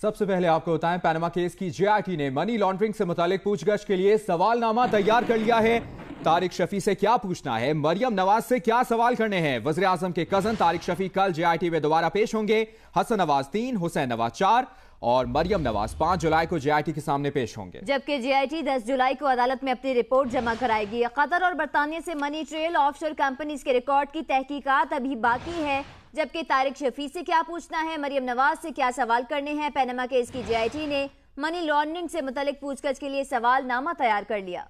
سب سے پہلے آپ کو بتائیں پینما کیس کی جے آئی ٹی نے منی لانڈرنگ سے متعلق پوچھ گچھ کے لیے سوال نامہ تیار کر لیا ہے۔ طارق شفیع سے کیا پوچھنا ہے، مریم نواز سے کیا سوال کرنے ہیں؟ وزیر اعظم کے کزن طارق شفیع کل جے آئی ٹی میں دوبارہ پیش ہوں گے۔ حسن نواز 3، حسین نواز 4 اور مریم نواز 5 جولائی کو جے آئی ٹی کے سامنے پیش ہوں گے، جبکہ جے آئی ٹی 10 جولائی کو عدالت میں اپنی رپورٹ جمع کرائے گی۔ قطر اور برطانیہ سے منی ٹریل آف شور کمپنیز کے ریکارڈ کی تحقیقات ابھی باقی ہے، جبکہ طارق شفیع سے کیا پوچھنا ہے، مریم نواز سے کیا سوال کرنے ہیں۔ پینما کیس کی جے آئی ٹی نے منی لانڈرنگ سے متعلق پوچھ گچھ کے لیے سوال نامہ تیار کر لیا۔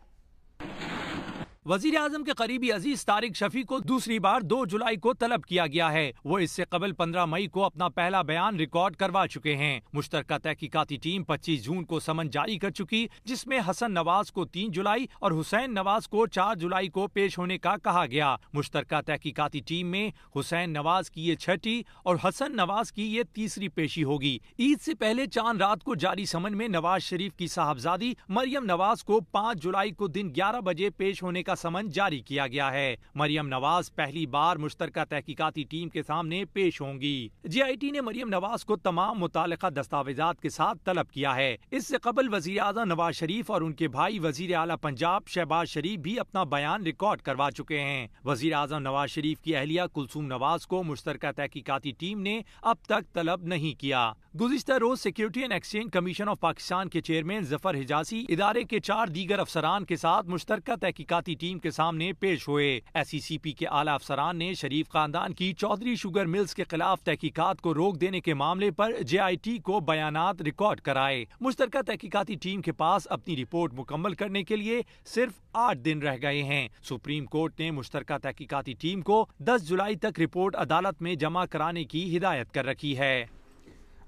وزیر اعظم کے قریبی عزیز طارق شفیع کو دوسری بار 2 جولائی کو طلب کیا گیا ہے۔ وہ اس سے قبل 15 مئی کو اپنا پہلا بیان ریکارڈ کروا چکے ہیں۔ مشترکہ تحقیقاتی ٹیم 25 جون کو سمن جاری کر چکی، جس میں حسن نواز کو 3 جولائی اور حسین نواز کو 4 جولائی کو پیش ہونے کا کہا گیا۔ مشترکہ تحقیقاتی ٹیم میں حسین نواز کی یہ 6ٹی اور حسن نواز کی یہ 3ری پیشی ہوگی۔ عید سے پہلے چاند رات کو جاری سمن میں نواز شریف کی صاحبزادی مریم نواز کو 5 جولائی کو دن 11 بجے پیش ہونے کا سمن جاری کیا گیا ہے۔ مریم نواز پہلی بار مشترکہ تحقیقاتی ٹیم کے سامنے پیش ہوں گی۔ جے آئی ٹی نے مریم نواز کو تمام متعلقہ دستاویزات کے ساتھ طلب کیا ہے۔ اس سے قبل وزیر اعظم نواز شریف اور ان کے بھائی وزیر اعلیٰ پنجاب شہباز شریف بھی اپنا بیان ریکارڈ کروا چکے ہیں۔ وزیر اعظم نواز شریف کی اہلیہ کلثوم نواز کو مشترکہ تحقیقاتی ٹیم نے اب تک طلب نہیں کیا۔ گزشتہ روز security and exchange commission of Pakistan کے چیئرمین ظفر حجازی ادارے کے 4 دیگر افسران کے ساتھ مشترکہ تحقیقاتی ٹیم کے سامنے پیش ہوئے۔ ایس ای سی پی کے اعلیٰ افسران نے شریف خاندان کی چودھری شوگر ملز کے خلاف تحقیقات کو روک دینے کے معاملے پر جے آئی ٹی کو بیانات ریکارڈ کرائے۔ مشترکہ تحقیقاتی ٹیم کے پاس اپنی رپورٹ مکمل کرنے کے لیے صرف 8 دن رہ گئے ہیں۔ سپریم کورٹ نے مشترکہ تحقیقاتی ٹیم کو 10 جولائی تک رپورٹ عدالت میں جمع کرانے کی ہدایت کر رکھی ہے۔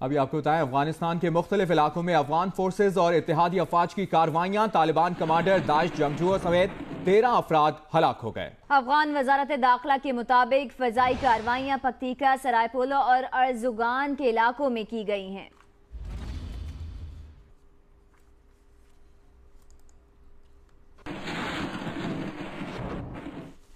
ابھی آپ کو بتائیں افغانستان کے مختلف علاقوں میں افغان فورسز اور اتحادی افواج کی کارروائیاں، طالبان کمانڈر، داعش جنگجوؤں سمیت 13 افراد ہلاک ہو گئے۔ افغان وزارت داخلہ کے مطابق فضائی کارروائیاں پکتیکا، سرائے پولو اور ارزگان کے علاقوں میں کی گئی ہیں۔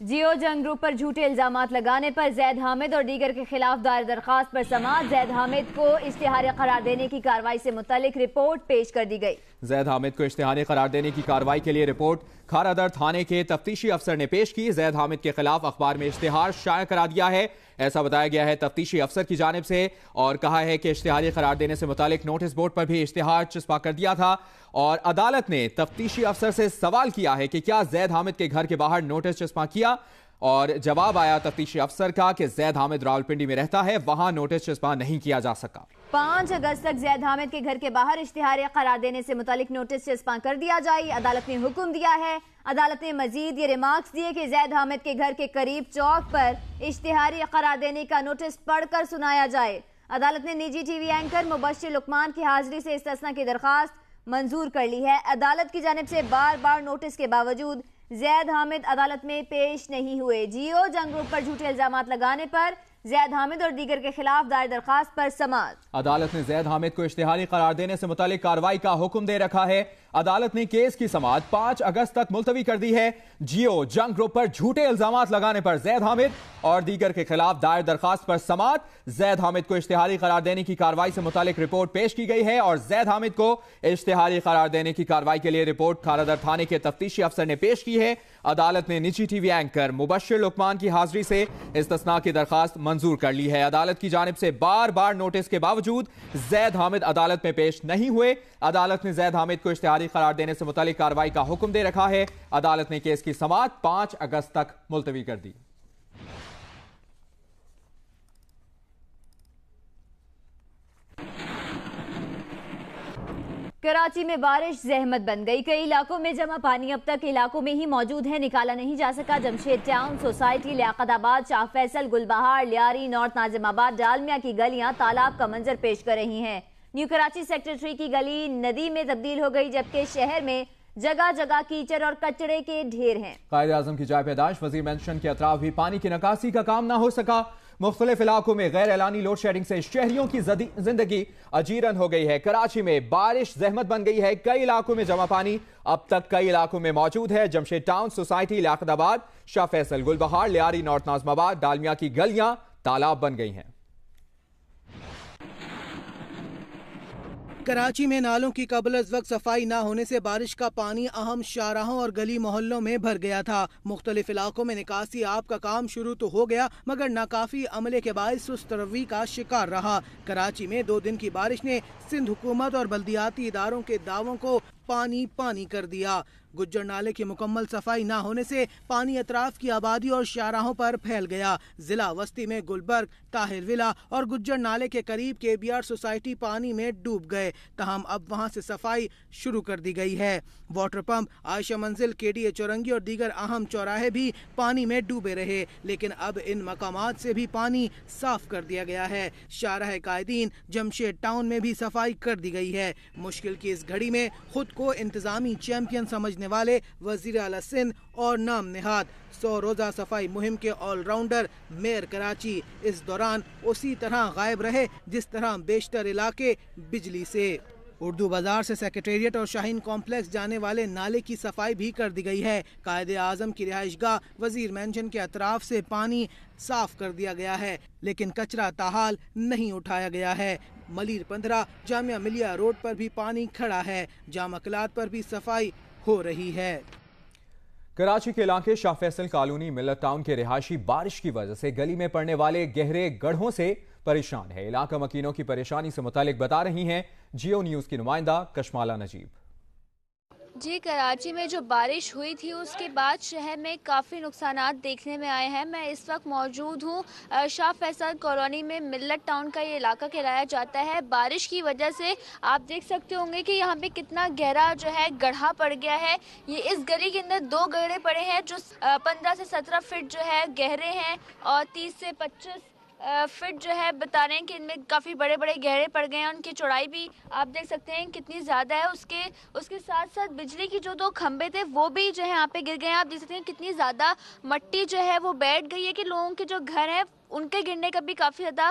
جیو جنگ گروپ پر جھوٹے الزامات لگانے پر زید حامد اور دیگر کے خلاف دائر درخواست پر سماعت۔ زید حامد کو اشتہاری قرار دینے کی کارروائی سے متعلق رپورٹ پیش کر دی گئی۔ زید حامد کو اشتہاری قرار دینے کی کارروائی کے لیے رپورٹ کھارا در تھانے کے تفتیشی افسر نے پیش کی۔ زید حامد کے خلاف اخبار میں اشتہار شائع کرا دیا ہے، ایسا بتایا گیا ہے تفتیشی افسر کی جانب سے، اور کہا ہے کہ اشتہاری قرار دینے سے متعلق نوٹس بورڈ پر بھی اشتہار چسپاں کر دیا تھا، اور عدالت نے تفتیشی افسر سے سوال کیا ہے کہ کیا زید حامد کے گھر کے باہر نوٹس چسپاں کیا، اور جواب آیا تفتیشی افسر کا کہ زید حامد راولپنڈی میں رہتا ہے، وہاں نوٹس چسپاں نہیں کیا جا سکا۔ 5 اگست تک زید حامد کے گھر کے باہر اشتہاری قرار دینے سے متعلق نوٹس چسپاں کر دیا جائے، عدالت نے حکم دیا ہے۔ عدالت نے مزید یہ ریمارکس دیے کہ زید حامد کے گھر کے قریب چوک پر اشتہاری قرار دینے کا نوٹس پڑھ کر سنایا جائے۔ عدالت نے نجی ٹی وی اینکر مبشر لقمان کی حاضری سے استثناء کی درخواست منظور کر لی ہے۔ عدالت کی جانب سے بار بار نوٹس کے باوجود زید حامد عدالت میں پیش نہیں ہوئے۔ جیو جنگ گروپ پر جھوٹے الزامات لگانے پر زید حامد اور دیگر کے خلاف دائر درخواست پر سماعت۔ عدالت نے زید حامد کو اشتہاری قرار دینے سے متعلق کارروائی کا حکم دے رکھا ہے۔ عدالت نے کیس کی سماعت 5 اگست تک ملتوی کر دی ہے۔ جیو جنگ گروپ پر جھوٹے الزامات لگانے پر زید حامد اور دیگر کے خلاف دائر درخواست پر سماعت۔ زید حامد کو اشتہاری قرار دینے کی کارروائی سے متعلق رپورٹ پیش کی گئی ہے، اور زید حامد کو اشتہاری قرار دینے کی کارروائی کے لیے رپورٹ کھارا در تھانے کے تفتیشی افسر نے پیش کی ہے۔ عدالت نے نجی ٹی وی اینکر مبشر لقمان کی حاضری سے استثناء کی درخواست منظور کر لی ہے۔ عدالت کی جانب سے بار بار نوٹس کے باوجود زید حامد عدالت میں پیش نہیں ہوئے۔ عدالت نے زید حامد کو اشتہاری قرار دینے سے متعلق کارروائی کا حکم دے رکھا ہے۔ عدالت نے کیس کی سماعت 5 اگست تک ملتوی کر دی۔ کراچی میں بارش زحمت بن گئی، کئی علاقوں میں جمع پانی اب تک علاقوں میں ہی موجود ہے، نکالا نہیں جا سکا۔ جمشید ٹاؤن سوسائٹی، لیاقت آباد، شاہ فیصل، گل بہار، لیاری، نارتھ ناظم آباد، ڈالمیا کی گلیاں تالاب کا منظر پیش کر رہی ہیں۔ نیو کراچی سیکٹر 3 کی گلی ندی میں تبدیل ہو گئی، جبکہ شہر میں جگہ جگہ کیچڑ اور کچڑے کے ڈھیر ہیں۔ قائد اعظم کی جائے پیدائش وزیر مینشن کے اطراف بھی پانی کی نکاسی کا کام نہ ہو سکا۔ مختلف علاقوں میں غیر اعلانی لوڈ شیڈنگ سے شہریوں کی زندگی اجیرن ہو گئی ہے۔ کراچی میں بارش زحمت بن گئی ہے، کئی علاقوں میں جمع پانی اب تک کئی علاقوں میں موجود ہے۔ جمشید ٹاؤن سوسائٹی، لیاقت آباد، شاہ فیصل، گل بہار، لیاری، نارتھ ناظم آباد، ڈالمیا کی گلیاں تالاب بن گئی ہیں۔ کراچی میں نالوں کی قبل از وقت صفائی نہ ہونے سے بارش کا پانی اہم شاہراہوں اور گلی محلوں میں بھر گیا تھا۔ مختلف علاقوں میں نکاسی آب کا کام شروع تو ہو گیا مگر ناکافی عملے کے باعث سست روی کا شکار رہا۔ کراچی میں 2 دن کی بارش نے سندھ حکومت اور بلدیاتی اداروں کے دعووں کو پانی پانی کر دیا۔ گجر نالے کی مکمل صفائی نہ ہونے سے پانی اطراف کی آبادی اور شاہراہوں پر پھیل گیا۔ ضلع وسطی میں گلبرگ، طاہر ولا اور گجر نالے کے قریب KBR سوسائٹی پانی میں ڈوب گئے، تاہم اب وہاں سے صفائی شروع کر دی گئی ہے۔ واٹر پمپ، عائشہ منزل، KDA چورنگی اور دیگر اہم چوراہے بھی پانی میں ڈوبے رہے، لیکن اب ان مقامات سے بھی پانی صاف کر دیا گیا ہے۔ شاہراہ قائدین، جمشید ٹاؤن میں بھی صفائی کر دی گئی ہے۔ مشکل کی اس گھڑی میں خود کو انتظامی چیمپئن سمجھنے والے وزیر اعلیٰ سندھ اور نام نہاد 100 روزہ صفائی مہم کے آل راؤنڈر میئر کراچی اس دوران اسی طرح غائب رہے جس طرح بیشتر علاقے بجلی سے۔ اردو بازار سے سیکریٹریٹ اور شاہین کمپلیکس جانے والے نالے کی صفائی بھی کر دی گئی ہے۔ قائد اعظم کی رہائش گاہ وزیر مینشن کے اطراف سے پانی صاف کر دیا گیا ہے، لیکن کچرا تاحال نہیں اٹھایا گیا ہے۔ ملیر 15 جامعہ ملیہ روڈ پر بھی پانی کھڑا ہے۔ جامع کلات پر بھی صفائی ہو رہی ہے۔ کراچی کے علاقے شاہ فیصل کالونی ملت ٹاؤن کے رہائشی بارش کی وجہ سے گلی میں پڑنے والے گہرے گڑھوں سے پریشان ہے۔ علاقہ مکینوں کی پریشانی سے متعلق بتا رہی ہیں جیو نیوز کی نمائندہ کشمالہ نجیب۔ جی، کراچی میں جو بارش ہوئی تھی اس کے بعد شہر میں کافی نقصانات دیکھنے میں آئے ہیں۔ میں اس وقت موجود ہوں شاہ فیصل کالونی میں، ملت ٹاؤن کا یہ علاقہ کہلایا جاتا ہے۔ بارش کی وجہ سے آپ دیکھ سکتے ہوں گے کہ یہاں پہ کتنا گہرا جو ہے گڑھا پڑ گیا ہے۔ یہ اس گلی کے اندر 2 گڑھے پڑے ہیں جو 15 سے 17 فٹ جو ہے گہرے ہیں اور 30 سے 25 فٹ جو ہے بتا رہے ہیں کہ ان میں کافی بڑے بڑے گہرے پڑ گئے ہیں۔ ان کی چوڑائی بھی آپ دیکھ سکتے ہیں کتنی زیادہ ہے۔ اس کے ساتھ ساتھ بجلی کی جو 2 کھمبے تھے وہ بھی جو ہے یہاں پہ گر گئے ہیں۔ آپ دیکھ سکتے ہیں کتنی زیادہ مٹی جو ہے وہ بیٹھ گئی ہے کہ لوگوں کے جو گھر ہیں ان کے گرنے کا بھی کافی زیادہ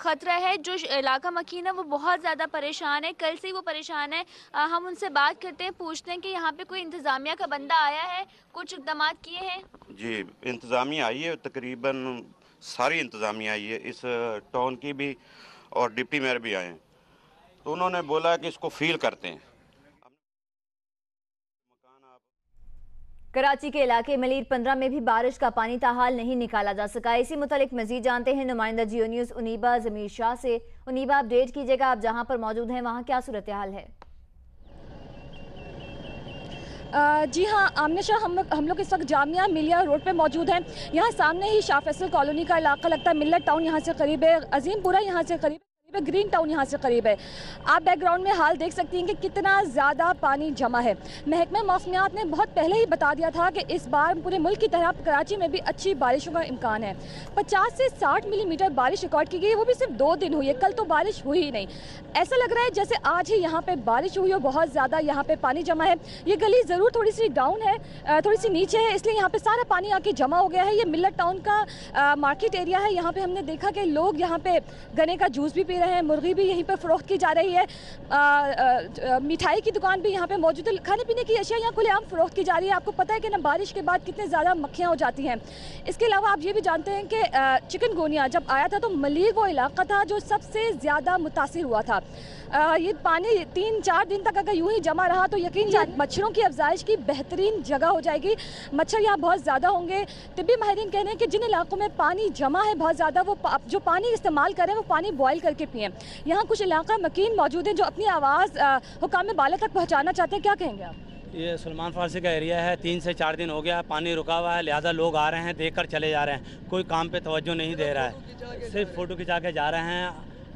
خطرہ ہے۔ جو علاقہ مکین ہے وہ بہت زیادہ پریشان ہے، کل سے ہی وہ پریشان ہے۔ ہم ان سے بات کرتے ہیں، پوچھتے ہیں کہ یہاں پہ کوئی انتظامیہ کا بندہ آیا ہے، کچھ اقدامات کیے ہیں؟ جی، انتظامیہ آئی ہے، تقریباً ساری انتظامیہ آئی ہے، اس ٹاؤن کی بھی اور ڈپٹی میئر بھی آئے ہیں، تو انہوں نے بولا کہ اس کو فیل کرتے ہیں۔ کراچی کے علاقے ملیر 15 میں بھی بارش کا پانی تاحال نہیں نکالا جا سکا۔ اسی متعلق مزید جانتے ہیں نمائندہ جیو نیوز انیبا ضمیر شاہ سے۔ انیبا، اپڈیٹ کیجیے گا، آپ جہاں پر موجود ہیں وہاں کیا صورتحال ہے؟ جی ہاں آمنہ شاہ، ہم لوگ اس وقت جامعہ ملیہ روڈ پہ موجود ہیں۔ یہاں سامنے ہی شاہ فیصل کالونی کا علاقہ لگتا ہے۔ ملت ٹاؤن یہاں سے قریب ہے، عظیم پورہ یہاں سے قریب ہے، گرین ٹاؤن یہاں سے قریب ہے۔ آپ بیک گراؤنڈ میں حال دیکھ سکتی ہیں کہ کتنا زیادہ پانی جمع ہے۔ محکمہ موسمیات نے بہت پہلے ہی بتا دیا تھا کہ اس بار پورے ملک کی طرح کراچی میں بھی اچھی بارشوں کا امکان ہے۔ 50 سے 60 ملی میٹر بارش ریکارڈ کی گئی، وہ بھی صرف 2 دن ہوئی ہے، کل تو بارش ہوئی ہی نہیں۔ ایسا لگ رہا ہے جیسے آج ہی یہاں پہ بارش ہوئی ہو، بہت زیادہ یہاں پہ پانی جمع ہے۔ یہ گلی ضرور تھوڑی سی ڈاؤن ہے، تھوڑی سی نیچے ہے، اس لیے یہاں پہ سارا پانی آ کے جمع ہو گیا ہے۔ یہ ملت ٹاؤن کا مارکیٹ ایریا ہے۔ یہاں پہ ہم نے دیکھا کہ لوگ یہاں پہ گنے کا جوس بھی پی رہے ہیں، مرغی بھی یہیں پہ فروخت کی جا رہی ہے، مٹھائی کی دکان بھی یہاں پہ موجود ہے، کھانے پینے کی اشیاء یہاں کھلے عام فروخت کی جا رہی ہے۔ آپ کو پتہ ہے کہ نا بارش کے بعد کتنے زیادہ مکھیاں ہو جاتی ہیں۔ اس کے علاوہ آپ یہ بھی جانتے ہیں کہ چکن گونیا جب آیا تھا تو ملیر وہ علاقہ تھا جو سب سے زیادہ متاثر ہوا تھا۔ یہ پانی 3-4 دن تک اگر یوں ہی جمع رہا تو یقین مچھروں کی افزائش کی بہترین جگہ ہو جائے گی۔ مچھر یہاں بہت زیادہ ہوں گے۔ طبی ماہرین کہہ رہے ہیں کہ جن علاقوں میں پانی جمع ہے بہت زیادہ، وہ جو پانی استعمال کریں وہ پانی بوائل کر کے پئیں۔ یہاں کچھ علاقہ مکین موجود ہیں جو اپنی آواز حکام بالا تک پہنچانا چاہتے ہیں، کیا کہیں گے آپ؟ یہ سلمان فارسی کا ایریا ہے، 3 سے 4 دن ہو گیا پانی رکا ہوا ہے، لہٰذا لوگ آ رہے ہیں دیکھ کر چلے جا رہے ہیں، کوئی کام پہ توجہ نہیں دے رہا ہے، صرف فوٹو کھنچا کے جا رہے ہیں،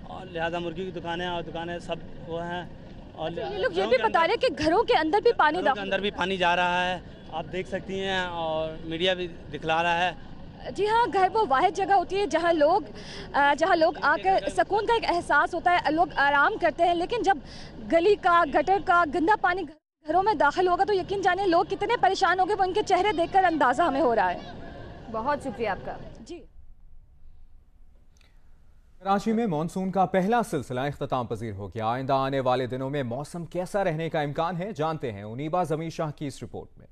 اور لہٰذا مرغی کی دکانیں اور دکانیں سب وہ ہیں، اور یہ لوگ یہ بھی بتا رہے ہیں کہ گھروں کے اندر بھی پانی پانی جا رہا ہے، آپ دیکھ سکتی ہیں، اور میڈیا بھی دکھلا رہا ہے۔ جی ہاں، گھر وہ واحد جگہ ہوتی ہے جہاں لوگ آ کر سکون کا ایک احساس ہوتا ہے، لوگ آرام کرتے ہیں، لیکن جب گلی کا گٹر کا گندا پانی گھروں میں داخل ہوگا تو یقین جانے لوگ کتنے پریشان ہوں گے، وہ ان کے چہرے دیکھ کر اندازہ ہمیں ہو رہا ہے۔ بہت شکریہ آپ کا۔ جی، کراچی میں مانسون کا پہلا سلسلہ اختتام پذیر ہو گیا۔ آئندہ آنے والے دنوں میں موسم کیسا رہنے کا امکان ہے، جانتے ہیں انیبا ضمیر شاہ کی اس رپورٹ میں۔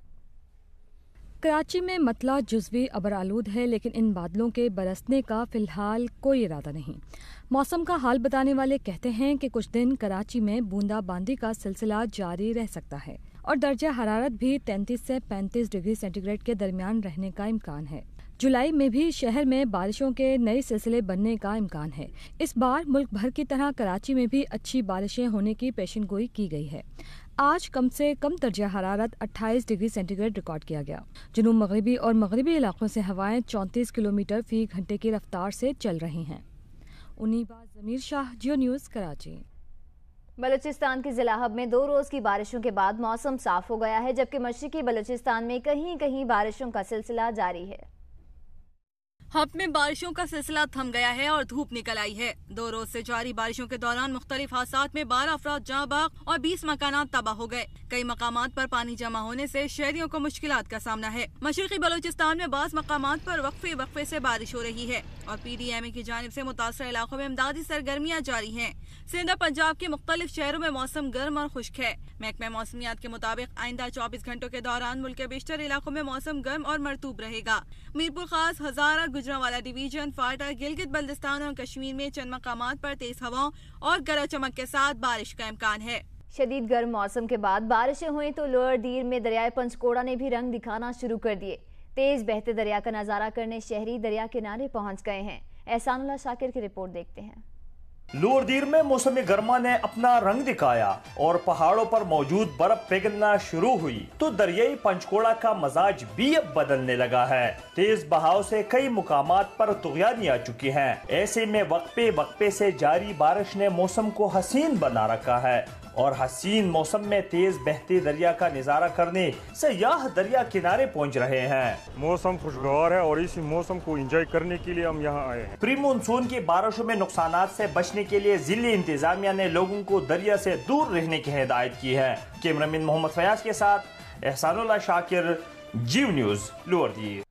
कराची में मतला जुज़वी अबरालूद है, लेकिन इन बादलों के बरसने का फिलहाल कोई इरादा नहीं। मौसम का हाल बताने वाले कहते हैं कि कुछ दिन कराची में बूंदाबांदी का सिलसिला जारी रह सकता है और दर्जा हरारत भी 33 से 35 डिग्री सेंटीग्रेड के दरमियान रहने का इम्कान है। जुलाई में भी शहर में बारिशों के नए सिलसिले बनने का इम्कान है। इस बार मुल्क भर की तरह कराची में भी अच्छी बारिशें होने की पेशेनगोई की गई है। आज कम से कम दर्जा हरारत 28 डिग्री सेंटीग्रेड रिकॉर्ड किया गया। जनूब मगरबी और मगरबी इलाकों से हवाएं 34 किलोमीटर फी घंटे की रफ्तार से चल रही हैं। उन्नीबा ज़मीर शाह, जियो न्यूज़, कराची। बलूचिस्तान के जिला हब में 2 रोज की बारिशों के बाद मौसम साफ हो गया है, जबकि मशरिकी बलूचिस्तान में कहीं कहीं बारिशों का सिलसिला जारी है। हब में बारिशों का सिलसिला थम गया है और धूप निकल आई है। 2 रोज से जारी बारिशों के दौरान मुख्तलिफ हादसात में 12 अफराद जाँ बाग और 20 मकानात तबाह हो गए। कई मकामात पर पानी जमा होने से शहरियों को मुश्किलात का सामना है। मशरिकी बलूचिस्तान में बाज़ मकामात पर वक्फे से बारिश हो रही है और PDMA की जानिब से मुतासर इलाकों में इमदादी सरगर्मियाँ जारी हैं। सिंध और पंजाब के मुख्तलिफ शहरों में मौसम गर्म और खुश्क है। महकमा मौसमियात के मुताबिक आइंदा 24 घंटों के दौरान मुल्क के बेशतर इलाकों में मौसम गर्म और मरतूब रहेगा। मीरपुर खास, हजारा, गुजरांवाला डिवीजन, फाटा, गिलगित बल्तिस्तान और कश्मीर में चंद मकामात पर तेज हवाओं और गरज चमक के साथ बारिश का इम्कान है। शदीद गर्म मौसम के बाद बारिशें हुई तो लोअर दीर में दरियाए पंचकोड़ा ने भी रंग दिखाना शुरू कर दिए। तेज बहते दरिया का नजारा करने शहरी दरिया किनारे पहुंच गए हैं। एहसानुल्लाह शाकिर की रिपोर्ट देखते हैं। लोअर दीर में मौसम गर्मा ने अपना रंग दिखाया और पहाड़ों पर मौजूद बर्फ पिघलना शुरू हुई तो दरियाई पंचकोड़ा का मजाज भी अब बदलने लगा है। तेज बहाव से कई मुकामात पर तुगयानी आ चुकी हैं। ऐसे में वक्फे से जारी बारिश ने मौसम को हसीन बना रखा है और हसीन मौसम में तेज बहते दरिया का नजारा करने सयाह दरिया किनारे पहुंच रहे हैं। मौसम खुशगवार है और इसी मौसम को एंजॉय करने के लिए हम यहाँ आए हैं। प्री मानसून की बारिशों में नुकसानात से बचने के लिए जिले इंतजामिया ने लोगों को दरिया से दूर रहने की हिदायत की है। कैमरामैन मोहम्मद फयाज के साथ एहसानुल्लाह शाकिर, जियो न्यूज़, लोअर दीर।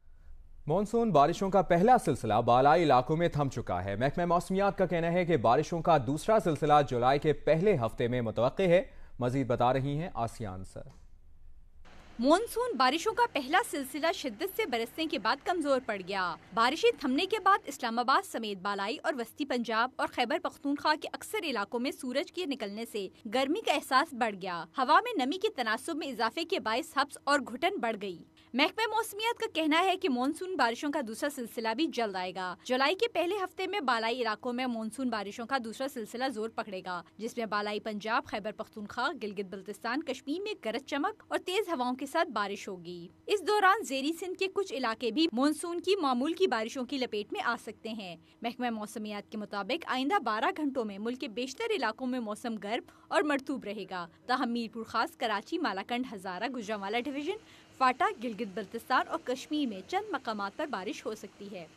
मॉनसून बारिशों का पहला सिलसिला बालाई इलाकों में थम चुका है। महकमा मौसमियात का कहना है कि बारिशों का दूसरा सिलसिला जुलाई के पहले हफ्ते में मुतवक्के है। मजीद बता रही हैं आसियान सर। मॉनसून बारिशों का पहला सिलसिला शिद्दत से बरसने के बाद कमजोर पड़ गया। बारिशें थमने के बाद इस्लामाबाद समेत बालाई और वस्ती पंजाब और खैबर पख्तूनख्वा के अक्सर इलाकों में सूरज के निकलने से गर्मी का एहसास बढ़ गया। हवा में नमी के तनासुब में इजाफे के बायस हब्स और घुटन बढ़ गई। महकमा मौसमियात का कहना है कि मानसून बारिशों का दूसरा सिलसिला भी जल्द आएगा। जुलाई के पहले हफ्ते में बालाई इलाकों में मानसून बारिशों का दूसरा सिलसिला जोर पकड़ेगा, जिसमें बालाई पंजाब, खैबर पख्तूनख्वा, गिलगित बल्तिस्तान, कश्मीर में गरज चमक और तेज हवाओं के साथ बारिश होगी। इस दौरान ज़ेरी सिंध के कुछ इलाके भी मानसून की मामूल की बारिशों की लपेट में आ सकते हैं। महकमा मौसमियात के मुताबिक आइंदा 12 घंटों में मुल्क के बेशतर इलाकों में मौसम गर्म और मरतूब रहेगा। ताहम मीरपुर खास, कराची, मालाकंड, हजारा, गुजरांवाला डिवीजन, फाटा, गिलगित बल्तिस्तान और कश्मीर में चंद मकामात पर बारिश हो सकती है।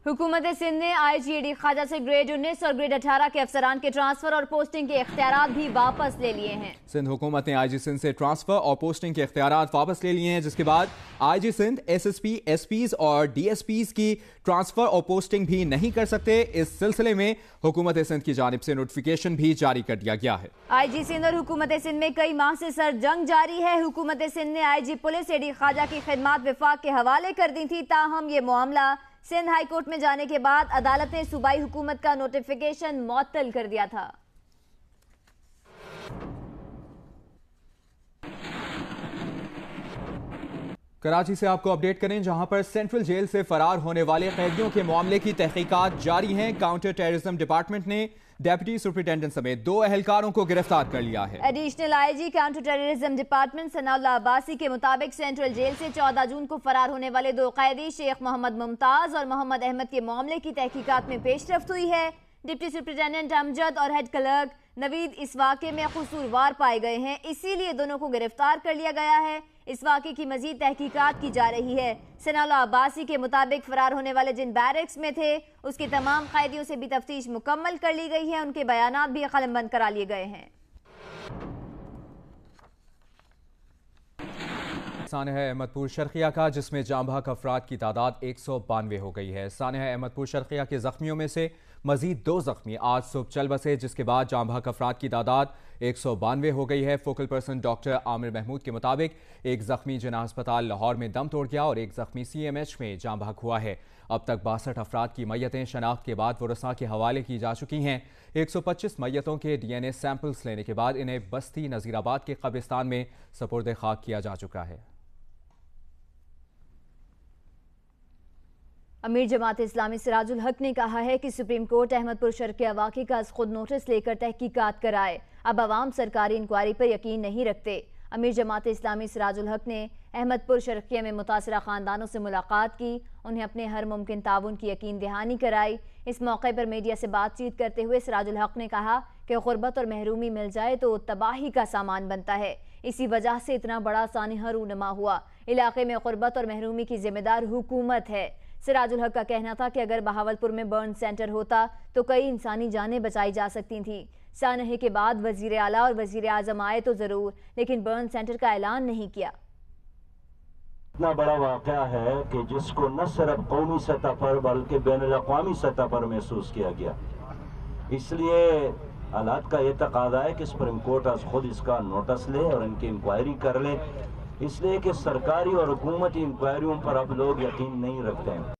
हुकूमत सिंध ने IGAD ख्वाजा से ग्रेड 19 और ग्रेड 18 के अफसरान के ट्रांसफर और पोस्टिंग के इख्तियारात भी वापस ले लिए हैं। सिंध हुकूमत ने IG सिंध से ट्रांसफर और पोस्टिंग के इख्तियारात वापस ले लिए हैं, जिसके बाद IG सिंध SSP, SPs और DSPs की ट्रांसफर और पोस्टिंग भी नहीं कर सकते। इस सिलसिले में हुकूमत सिंध की जानिब से नोटिफिकेशन भी जारी कर दिया गया है। IG सिंध और हुकूमत सिंध में कई माह से सर जंग जारी है। हुकूमत सिंध ने IG पुलिस AD ख्वाजा की खिदमात विफाक के हवाले कर दी थी। ताहम ये मामला सिंध हाई कोर्ट में जाने के बाद अदालत ने सूबाई हुकूमत का नोटिफिकेशन मुअत्तल कर दिया था। कराची से आपको अपडेट करें, जहां पर सेंट्रल जेल से फरार होने वाले कैदियों के मामले की तहकीकात जारी हैं। काउंटर टेररिज्म डिपार्टमेंट ने डेप्यूटी सुपरिटेंडेंट समेत 2 एहलकारों को गिरफ्तार कर लिया है। Additional IG counter terrorism department Sanaullah Abbasi के मुताबिक सेंट्रल जेल से 14 जून को फरार होने वाले 2 कैदी शेख मोहम्मद मुमताज और मोहम्मद अहमद के मामले की तहकीकात में पेशरफ्त हुई है। डिप्टी सुपरिटेंडेंट अमजद और हेड क्लर्क नवीद इस वाक़े में कसूरवार पाए गए हैं, इसीलिए दोनों को गिरफ्तार कर लिया गया है। इस वाक़े की मजीद तहकीकात की जा रही है। सनाउल्लाह अब्बासी के मुताबिक फरार होने वाले जिन बैरक्स में थे उसके तमाम कैदियों से भी तफ्तीश मुकम्मल कर ली गई है। उनके बयानात भी कलमबंद करा लिए गए हैं। सानह अहमदपुर शर्किया का, जिसमें जाँ बहक अफराद की तादाद 192 हो गई है। सानह अहमदपुर शर्किया के जख्मियों में से मजीद 2 जख्मी आज सुबह चल बसे, जिसके बाद जाँ बहक अफराद की तादाद 192 हो गई है। Focal person doctor Aamir Mahmood के मुताबिक एक जख्मी जिना अस्पताल लाहौर में दम तोड़ गया और एक जख्मी CMH में जाँ बहक हुआ है। अब तक 62 अफराद की मैयतें शनाख्त के बाद वरसा के हवाले की जा चुकी हैं। 125 मैयतों के DNA सैंपल्स लेने के बाद इन्हें बस्ती नज़ीराबाद के कब्रिस्तान में सपुर्द खाक किया जा चुका है। अमीर जमात इस्लामी सिराजुल हक ने कहा है कि सुप्रीम कोर्ट अहमदपुर शर्किया वाक़े का खुद नोटिस लेकर तहकीकात कराए। अब अवाम सरकारी इंक्वायरी पर यकीन नहीं रखते। अमीर जमात इस्लामी सिराजुल हक ने अहमदपुर शर्किया में मुतासरा ख़ानदानों से मुलाकात की, उन्हें अपने हर मुमकिन ताउन की यकीन दहानी कराई। इस मौके पर मीडिया से बातचीत करते हुए सिराजुल हक ने कहा कि गुर्बत और महरूमी मिल जाए तो तबाही का सामान बनता है, इसी वजह से इतना बड़ा सानहा रूनुमा हुआ। इलाके में गुर्बत और महरूमी की जिम्मेदार हुकूमत है। सिराजुल हक का कहना था कि अगर बहावलपुर में बर्न सेंटर होता तो कई इंसानी जानें बचाई जा सकती थीं। सानहे के बाद वजीर आला और वजीर आजम आए तो जरूर, लेकिन बर्न सेंटर का ऐलान नहीं किया। इतना बड़ा वाक़या है कि जिसको न सिर्फ कौमी सतह पर बल्कि बैनुल-अक़वामी सतह पर महसूस किया गया। इसलिए हालात का ये तकाज़ा है कि सुप्रीम कोर्ट आज खुद इसका नोटिस ले और इनकी इंक्वायरी कर ले, इसलिए कि सरकारी और हुकूमती इंक्वायरियों पर अब लोग यकीन नहीं रखते हैं।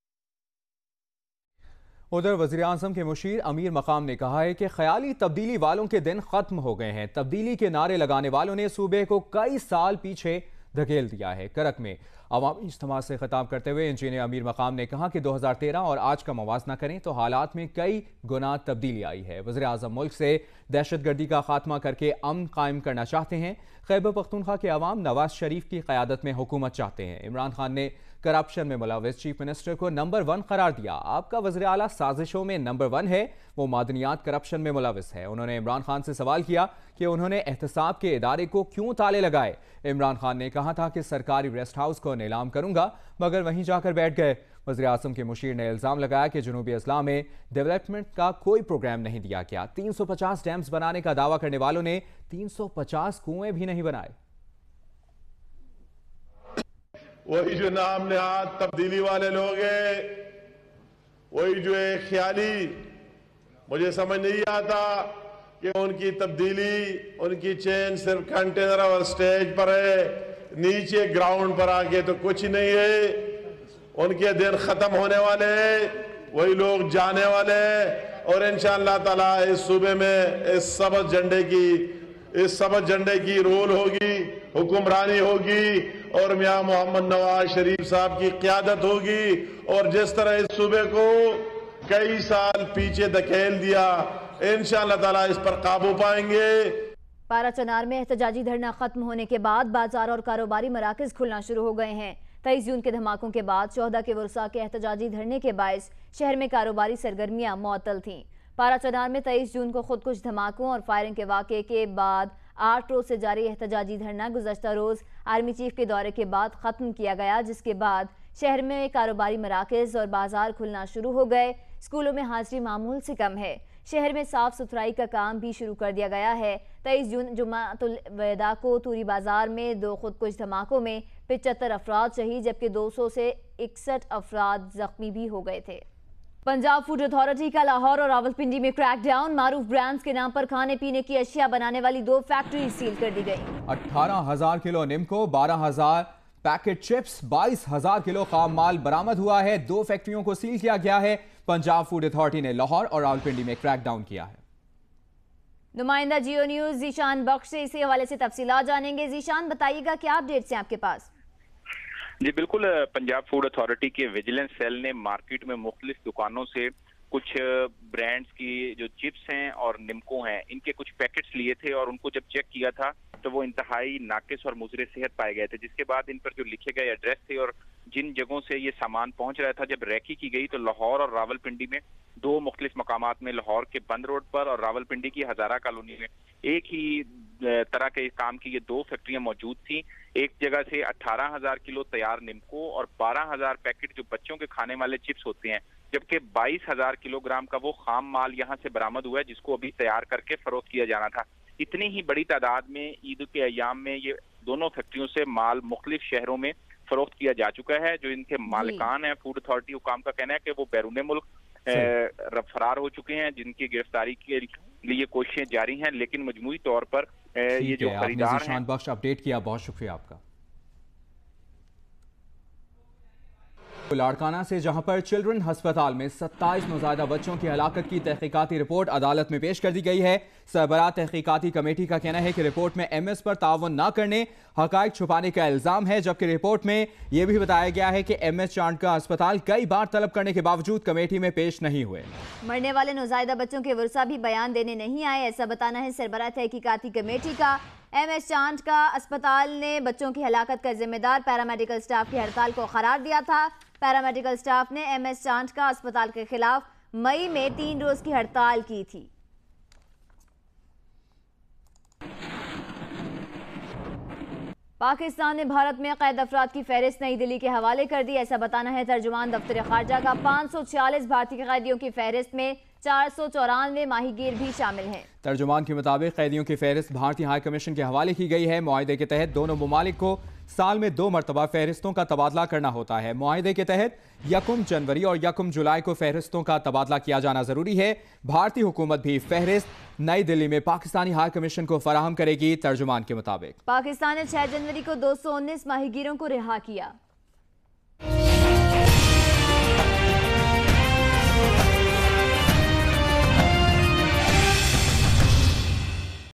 उधर वज़ीर आज़म के मुशीर अमीर मकाम ने कहा है कि ख्याली तब्दीली वालों के दिन खत्म हो गए हैं। तब्दीली के नारे लगाने वालों ने सूबे को कई साल पीछे धकेल दिया है। करक में अवामी इज्तिमा से खिताब करते हुए इंजीनियर अमीर मकाम ने कहा कि 2013 और आज का मवाजना करें तो हालात में कई गुना तब्दीली आई है। वज़ीर आज़म मुल्क से दहशतगर्दी का खात्मा करके अमन कायम करना चाहते हैं। खैबर पख्तूनख्वा के अवाम नवाज शरीफ की क़यादत में हुकूमत चाहते हैं। इमरान खान ने करप्शन में मुलव्वस चीफ मिनिस्टर को नंबर 1 करार दिया। आपका वज़ीर आला साजिशों में नंबर 1 है, वो मादनियात करप्शन में मुलव्वस है। उन्होंने इमरान खान से सवाल किया कि उन्होंने एहतसाब के इदारे को क्यों ताले लगाए। इमरान खान ने कहा था कि सरकारी रेस्ट हाउस को नीलाम करूंगा, मगर वहीं जाकर बैठ गए। वज़ीर आज़म के मुशीर ने इल्ज़ाम लगाया कि जनूबी अज़ला में डेवलपमेंट का कोई प्रोग्राम नहीं दिया गया। 350 डैम्स बनाने का दावा करने वालों ने 350 कुएं भी नहीं बनाए। वही जो नाम नहाद तब्दीली वाले लोग हैं, वही जो एक ख्याली, मुझे समझ नहीं आता कि उनकी तब्दीली, उनकी चेन सिर्फ कंटेनर और स्टेज पर है, नीचे ग्राउंड पर आके तो कुछ नहीं है। उनके दिन खत्म होने वाले हैं, वही लोग जाने वाले हैं और इंशाअल्लाह ताला इस सूबे में इस सबज झंडे की रोल होगी, हुक्मरानी होगी और मियां मोहम्मद नवाज शरीफ साहब की क़यादत होगी। और जिस तरह इस सूबे को कई साल पीछे धकेल दिया, इंशाअल्लाह ताला इस पर काबू पाएंगे। पारा चनार में एहतजाजी धरना खत्म होने के बाद बाजार और कारोबारी मराकज खुलना शुरू हो गए हैं। 23 जून के धमाकों के बाद 14 के वरसा के एहतजाजी धरने के बायस शहर में कारोबारी सरगर्मियां मुअत्तल थीं। पारा चनार में 23 जून को खुदकुश धमाकों और फायरिंग के वाक़े के बाद 8 रोज से जारी एहतजाजी धरना गुज़श्ता रोज आर्मी चीफ के दौरे के बाद खत्म किया गया, जिसके बाद शहर में कारोबारी मराकज और बाजार खुलना शुरू हो गए। स्कूलों में हाजिरी मामूल से कम है। शहर में साफ सुथराई का काम भी शुरू कर दिया गया है। 23 जून जुमातुल वदा को तूरी बाजार में 2 खुदकुश धमाकों में 75 अफराद शहीद, जबकि 200 से 61 अफराद जख्मी भी हो गए थे। पंजाब फूड अथॉरिटी का लाहौर और रावलपिंडी में क्रैकडाउन। मारूफ ब्रांड्स के नाम पर खाने पीने की अशिया बनाने वाली 2 फैक्ट्री सील कर दी गई। 18,000 kilo nimko, 12,000 packet chips, 22,000 kilo खाम माल बरामद हुआ है। 2 फैक्ट्रियों को सील किया गया है। पंजाब फूड अथॉरिटी ने लाहौर और रावलपिंडी में क्रैकडाउन किया है। नुमाइंदा जियो न्यूज जीशान बख्श से इसी हवाले से तफसीलात जानेंगे। जीशान, बताइएगा क्या अपडेट्स हैं आपके पास? जी बिल्कुल, पंजाब फूड अथॉरिटी के विजिलेंस सेल ने मार्केट में मुख्तलिफ दुकानों से कुछ ब्रांड्स की जो चिप्स हैं और निम्को हैं, इनके कुछ पैकेट्स लिए थे और उनको जब चेक किया था तो वो इंतहाई नाकिस और मुज़र सेहत पाए गए थे, जिसके बाद इन पर जो लिखे गए एड्रेस थे और जिन जगहों से ये सामान पहुंच रहा था, जब रैकी की गई तो लाहौर और रावलपिंडी में 2 मुख्तलिफ मकामात में, लाहौर के बंद रोड पर और रावलपिंडी की हजारा कॉलोनी में एक ही तरह के काम की ये 2 फैक्ट्रियां मौजूद थी। एक जगह से 18,000 किलो तैयार निम्को और 12,000 पैकेट जो बच्चों के खाने वाले चिप्स होते हैं, जबकि 22,000 किलोग्राम का वो खाम माल यहाँ से बरामद हुआ है, जिसको अभी तैयार करके फरोख्त किया जाना था। इतनी ही बड़ी तादाद में ईद के अयाम में ये दोनों फैक्ट्रियों से माल मुख्तलिफ शहरों में फरोख्त किया जा चुका है। जो इनके मालिकान है फूड अथॉरिटी हुकाम का कहना है कि वो बैरून मुल्क फरार हो चुके हैं, जिनकी गिरफ्तारी के लिए कोशिशें जारी हैं, लेकिन मजमूई तौर पर ये जो खरीदार हैं। बख्श अपडेट किया, बहुत शुक्रिया आपका। लाड़काना से जहां पर चिल्ड्रन अस्पताल में 27 नौज़ायदा बच्चों की हलाकत की तहकीकाती रिपोर्ट अदालत में पेश कर दी गई है। सरबराह तहकीकाती कमेटी का कहना है कि रिपोर्ट में MS पर तावन न करने, हकायक छुपाने का इल्जाम है, जबकि रिपोर्ट में यह भी बताया गया है कि MS चांडका अस्पताल कई बार तलब करने के बावजूद कमेटी में पेश नहीं हुए। मरने वाले नौज़ायदा बच्चों के वर्सा भी बयान देने नहीं आए, ऐसा बताना है सरबराह तहकीकाती कमेटी का। MS चांडका अस्पताल ने बच्चों की हलाकत का जिम्मेदार पैरामेडिकल स्टाफ की हड़ताल को करार दिया था। पैरामेडिकल स्टाफ ने MS चांडका अस्पताल के खिलाफ मई में 3 रोज की हड़ताल की थी। पाकिस्तान ने भारत में कैद अफराद की फहरिस्त नई दिल्ली के हवाले कर दी, ऐसा बताना है तर्जुमान दफ्तर खारजा का। 546 भारतीय कैदियों की फहरिस्त में 494 माहीगीर भी शामिल हैं। तर्जुमान के मुताबिक कैदियों की फहरिस्त भारतीय हाई कमीशन के हवाले की गई है। मुआहदे के तहत दोनों ममालिक को साल में 2 मरतबा फहरिस्तों का तबादला करना होता है। मुआहदे के तहत 1 जनवरी और 1 जुलाई को फहरिस्तों का तबादला किया जाना जरूरी है। भारतीय हुकूमत भी फहरिस्त नई दिल्ली में पाकिस्तानी हाई कमीशन को फराहम करेगी। तर्जुमान के मुताबिक पाकिस्तान ने 6 जनवरी को 219 माहीगीरों को रिहा किया।